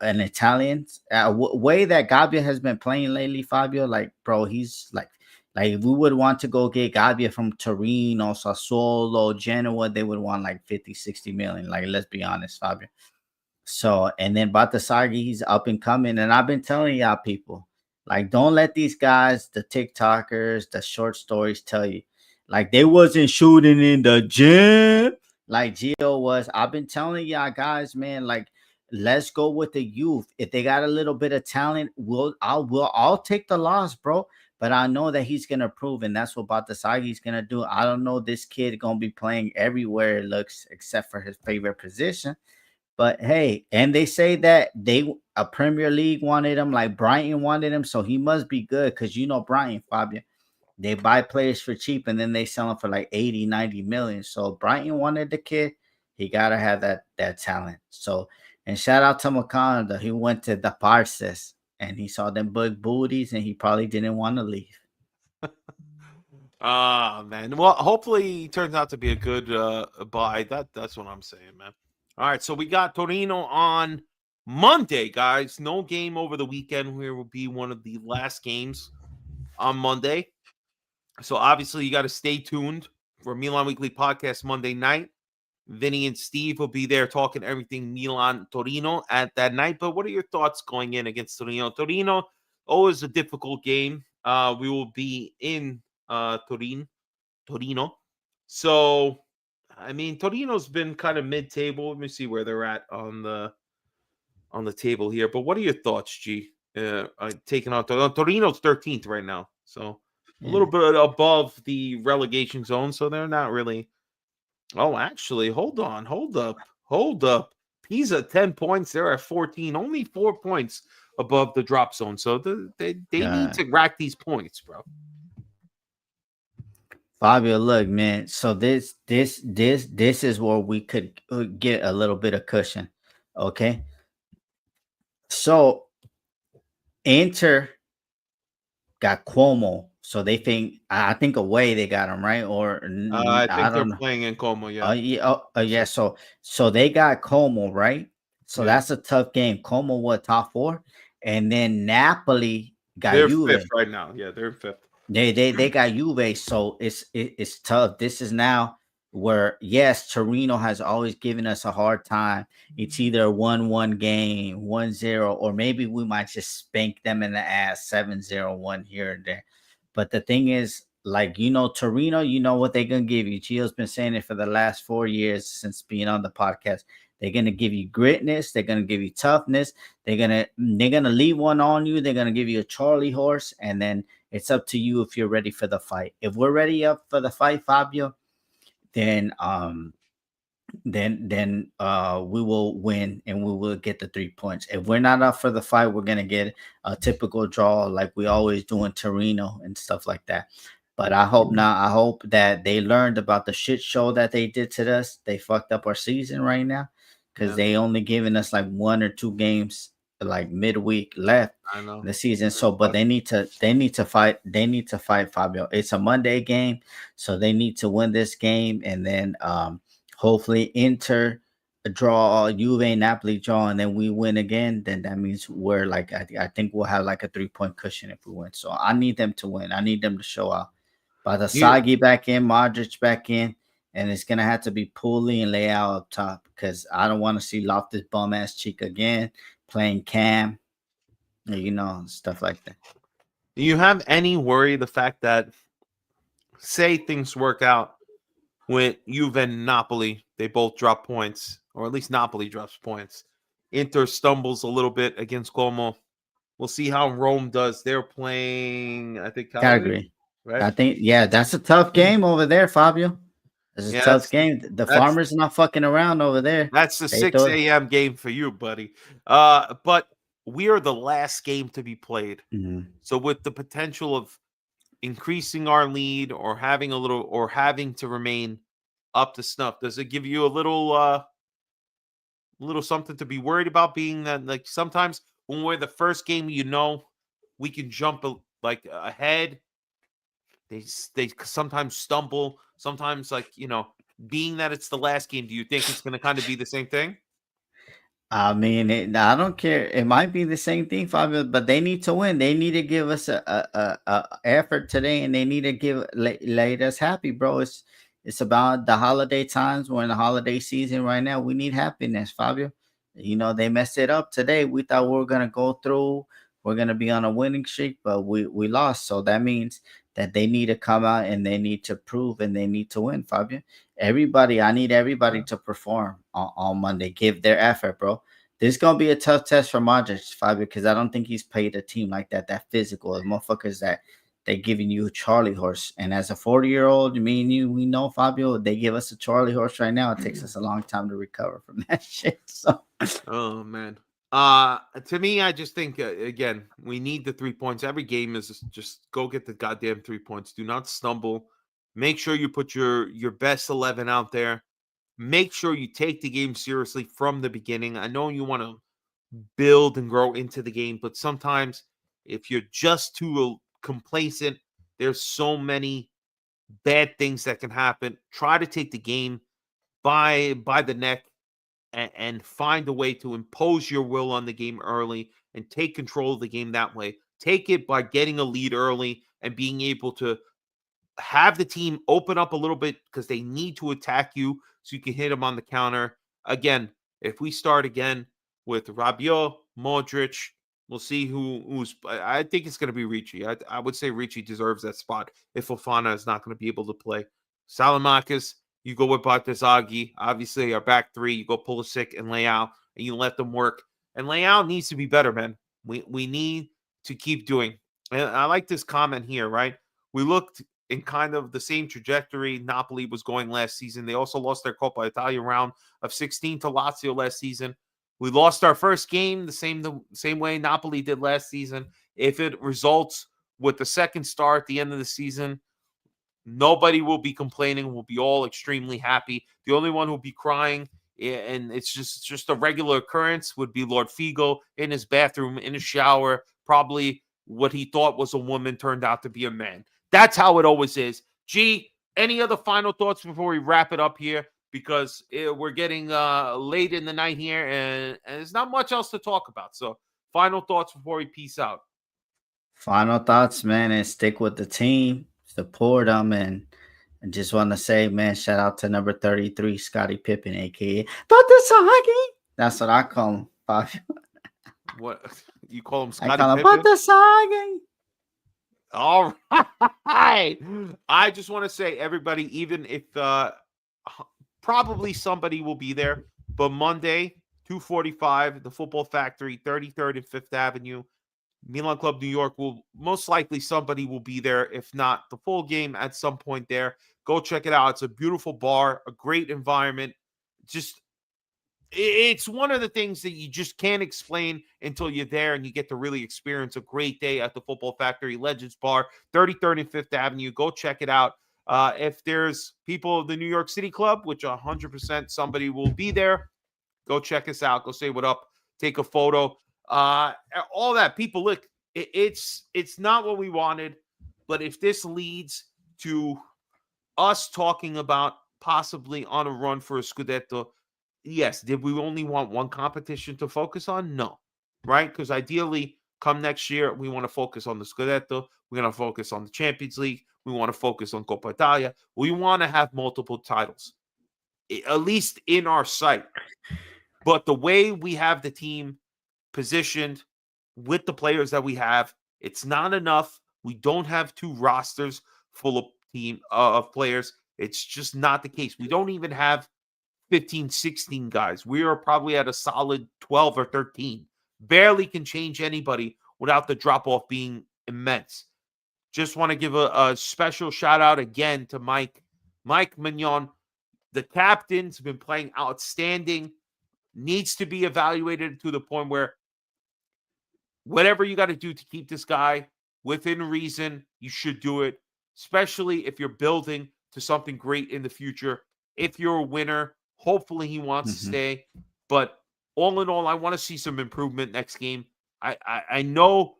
an Italian way that Gabia has been playing lately, Fabio. Like, bro, he's like if we would want to go get Gabia from Torino, Sassuolo, Genoa, they would want like 50, 60 million. Like, let's be honest, Fabio. So, and then Batasagi, he's up and coming. And I've been telling y'all people, like, don't let these guys, the TikTokers, the short stories tell you, like, they wasn't shooting in the gym like Gio was. I've been telling y'all guys, man, like, let's go with the youth. If they got a little bit of talent, I'll take the loss, bro. But I know that he's gonna prove, and that's what Batasagi's gonna do. I don't know this kid gonna be playing everywhere it looks, except for his favorite position. But hey, and they say that they a Premier League wanted him, like Brighton wanted him, so he must be good because you know Brighton, Fabio. They buy players for cheap and then they sell them for like 80, 90 million. So Brighton wanted the kid. He gotta have that talent. So and shout out to Makanda. He went to the Parses and he saw them big booties and he probably didn't want to leave. Ah, man. Well, hopefully he turns out to be a good buy. That's what I'm saying, man. All right, so we got Torino on Monday, guys. No game over the weekend. Here will be one of the last games on Monday. So obviously you got to stay tuned for Milan Weekly Podcast Monday night. Vinny and Steve will be there talking everything Milan Torino at that night. But what are your thoughts going in against Torino? Torino, always a difficult game. We will be in Torino. So, I mean, Torino's been kind of mid-table. Let me see where they're at on the table here. But what are your thoughts, G? Taking on Torino's 13th right now, so a little bit above the relegation zone. So they're not really. Oh, actually, hold up. Pisa 10 points. They're at 14, only 4 points above the drop zone. So they need to rack these points, bro. Fabio, look, man. So this is where we could get a little bit of cushion. Okay. So Inter got Cuomo. So they think I think away they got him right, or I I think they're don't know. playing in Como, yeah. Yeah. So they got Como, right? So Yeah. that's a tough game. Como what top 4, and then Napoli got They're Juve. 5th right now. Yeah, they're 5th. They got Juve, so it's tough. This is now where yes, Torino has always given us a hard time. It's either a 1-1 game, 1-0, or maybe we might just spank them in the ass 7-0, here and there. But the thing is, like, you know, Torino, you know what they're gonna give you. Gio's been saying it for the last 4 years since being on the podcast. They're gonna give you gritness, they're gonna give you toughness, they're gonna leave one on you, they're gonna give you a Charlie horse, and then it's up to you if you're ready for the fight. If we're ready up for the fight, Fabio, then we will win and we will get the 3 points. If we're not up for the fight, we're gonna get a typical draw like we always do in Torino and stuff like that. But I hope not. I hope that they learned about the shit show that they did to us. They fucked up our season right now because they only giving us like 1 or 2 games like midweek left in the season. So, but they need to fight. They need to fight, Fabio. It's a Monday game, so they need to win this game, and then hopefully Inter draw, Juve, Napoli draw, and then we win again. Then that means we're like I think we'll have like a 3-point cushion if we win. So I need them to win. I need them to show out. Batasagi back in, Modric back in, and it's gonna have to be Pooley and Leao up top because I don't want to see Loftus bum ass cheek again playing Cam, you know, stuff like that. Do you have any worry the fact that, say things work out with Juve and Napoli, they both drop points, or at least Napoli drops points. Inter stumbles a little bit against Como. We'll see how Rome does. They're playing, I think, Calgary. right? I think, yeah, that's a tough game over there, Fabio. It's a Yeah, tough game. The that's farmers not fucking around over there. that's the They 6 throw. a.m. game for you, buddy. But we are the last game to be played. Mhm. So with the potential of increasing our lead or having to remain up to snuff, does it give you a little something to be worried about, being that like sometimes when we're the first game, we can jump like ahead. They sometimes stumble, sometimes being that it's the last game, do you think it's going to kind of be the same thing? I mean, I don't care. It might be the same thing, Fabio, but they need to win. They need to give us a effort today, and they need to let us happy, bro. It's about the holiday times. We're in the holiday season right now. We need happiness, Fabio. They messed it up today. We thought we were gonna go through. We're gonna be on a winning streak, but we lost. So that means that they need to come out and they need to prove and they need to win, Fabio. I need everybody to perform on Monday. Give their effort, bro. This is gonna be a tough test for Modric, Fabio, because I don't think he's played a team like that physical. The motherfuckers that they giving you a Charlie horse. And as a 40-year-old, me and you, we know, Fabio, they give us a Charlie horse right now. It takes us a long time to recover from that shit. So Oh man. To me, I just think again, we need the 3 points. Every game is just go get the goddamn 3 points. Do not stumble. Make sure you put your best 11 out there. Make sure you take the game seriously from the beginning. I know you want to build and grow into the game, but sometimes if you're just too complacent, there's so many bad things that can happen. Try to take the game by the neck and find a way to impose your will on the game early and take control of the game that way. Take it by getting a lead early and being able to have the team open up a little bit because they need to attack you so you can hit them on the counter. Again, if we start again with Rabiot, Modric, we'll see who's. I think it's going to be Ricci. I would say Ricci deserves that spot if Fofana is not going to be able to play. Salamakis, you go with Bartezaghi. Obviously, our back three, you go Pulisic and Leao, and you let them work. And Leao needs to be better, man. We need to keep doing. And I like this comment here, right? We looked in kind of the same trajectory Napoli was going last season. They also lost their Coppa Italia round of 16 to Lazio last season. We lost our first game the same way Napoli did last season. If it results with the second star at the end of the season, nobody will be complaining. We'll be all extremely happy. The only one who'll be crying, and it's just a regular occurrence, would be Lord Figo in his bathroom, in his shower. Probably what he thought was a woman turned out to be a man. That's how it always is. G, any other final thoughts before we wrap it up here? Because we're getting late in the night here, and there's not much else to talk about. So final thoughts before we peace out. final thoughts, man, and stick with the team, support them, and just want to say, man, shout out to number 33, Scottie Pippen, aka Batasagi. That's what I call him, Fabio. What you call him, I Scottie call him Pippen? Batasagi. All right. I just want to say, everybody, even if probably somebody will be there, but Monday, 2:45, the Football Factory, 33rd and 5th Avenue, Milan Club New York, will most likely somebody will be there. If not the full game, at some point there. Go check it out. It's a beautiful bar, a great environment. Just it's one of the things that you just can't explain until you're there and you get to really experience a great day at the Football Factory Legends Bar, 33rd and 5th Avenue. Go check it out. If there's people of the New York City Club, which 100% somebody will be there, go check us out. Go say what up. Take a photo. All that. People, look, it's not what we wanted, but if this leads to us talking about possibly on a run for a Scudetto, yes. Did we only want one competition to focus on? No. Right? Because ideally, come next year, we want to focus on the Scudetto. We're going to focus on the Champions League. We want to focus on Coppa Italia. We want to have multiple titles, at least in our sight. But the way we have the team positioned with the players that we have, it's not enough. We don't have two rosters full of players. It's just not the case. We don't even have 15, 16 guys. We are probably at a solid 12 or 13. Barely can change anybody without the drop-off being immense. Just want to give a special shout-out again to Mike Maignan. The captain's been playing outstanding, needs to be evaluated to the point where whatever you got to do to keep this guy within reason, you should do it, especially if you're building to something great in the future. If you're a winner, hopefully he wants to stay. But all in all, I want to see some improvement next game. I know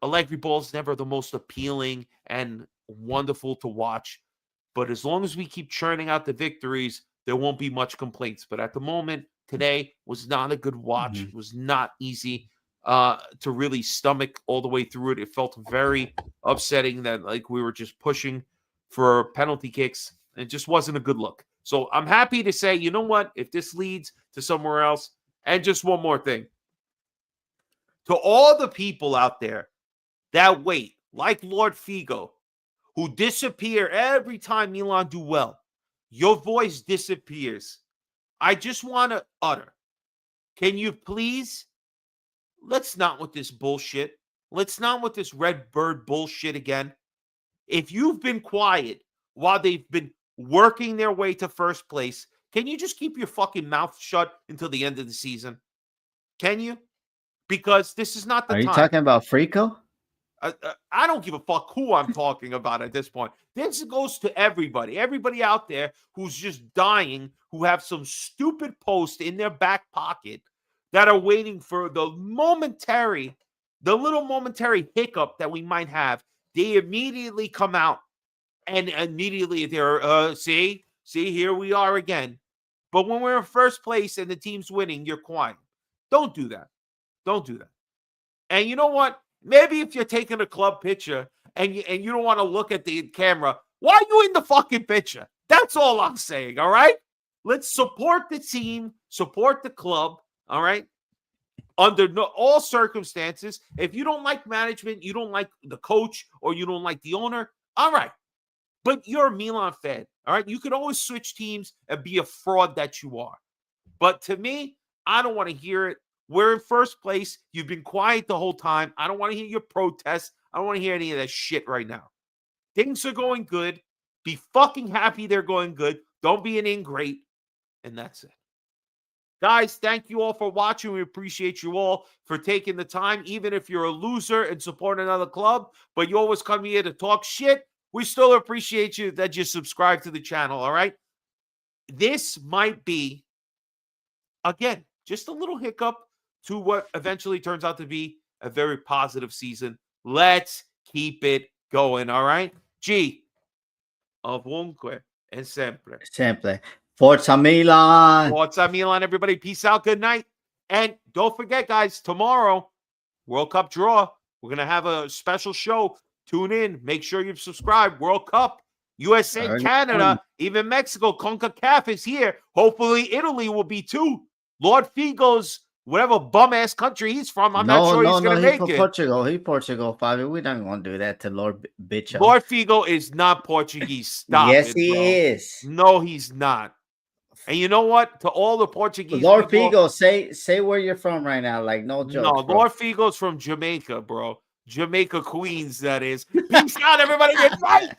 Allegri ball is never the most appealing and wonderful to watch, but as long as we keep churning out the victories, there won't be much complaints. But at the moment, today was not a good watch. It was not easy to really stomach all the way through it. It felt very upsetting that like we were just pushing for penalty kicks. It just wasn't a good look. So I'm happy to say, you know what? If this leads to somewhere else, and just one more thing. To all the people out there that wait, like Lord Figo, who disappear every time Milan do well, your voice disappears. I just want to utter, can you please, let's not with this bullshit. Let's not with this red bird bullshit again. If you've been quiet while they've been working their way to first place, can you just keep your fucking mouth shut until the end of the season? Can you? Because this is not the time. Are you talking about Frico? I don't give a fuck who I'm talking about at this point. This goes to everybody. Everybody out there who's just dying, who have some stupid post in their back pocket that are waiting for the little momentary hiccup that we might have. They immediately come out and immediately they're, see, here we are again. But when we're in first place and the team's winning, you're quiet. Don't do that. Don't do that. And you know what? Maybe if you're taking a club picture and you don't want to look at the camera, why are you in the fucking picture? That's all I'm saying, all right? Let's support the team, support the club, all right? Under all circumstances, if you don't like management, you don't like the coach, or you don't like the owner, all right. But you're a Milan fan, all right? You can always switch teams and be a fraud that you are. But to me, I don't want to hear it. We're in first place. You've been quiet the whole time. I don't want to hear your protests. I don't want to hear any of that shit right now. Things are going good. Be fucking happy they're going good. Don't be an ingrate. And that's it. Guys, thank you all for watching. We appreciate you all for taking the time. Even if you're a loser and support another club, but you always come here to talk shit, we still appreciate you that you subscribe to the channel, all right? This might be, again, just a little hiccup to what eventually turns out to be a very positive season. Let's keep it going, all right? G, ovunque e sempre. Sempre. Forza Milan. Forza Milan, everybody. Peace out. Good night. And don't forget, guys, tomorrow, World Cup draw. We're going to have a special show. Tune in. Make sure you've subscribed. World Cup, USA, Canada, even Mexico. CONCACAF is here. Hopefully, Italy will be too. Lord Figo's whatever bum-ass country he's from, I'm not sure he's going to make it. Portugal. He's Portugal, Fabio. We're not going to do that to Lord Bicho. Lord Figo is not Portuguese. Stop yes, it, he bro. is. No, he's not. And you know what? To all the Portuguese Lord people, Figo, say where you're from right now. Like, no joke. No, bro. Lord Figo's from Jamaica, bro. Jamaica, Queens, that is. Peace out, everybody. Good night.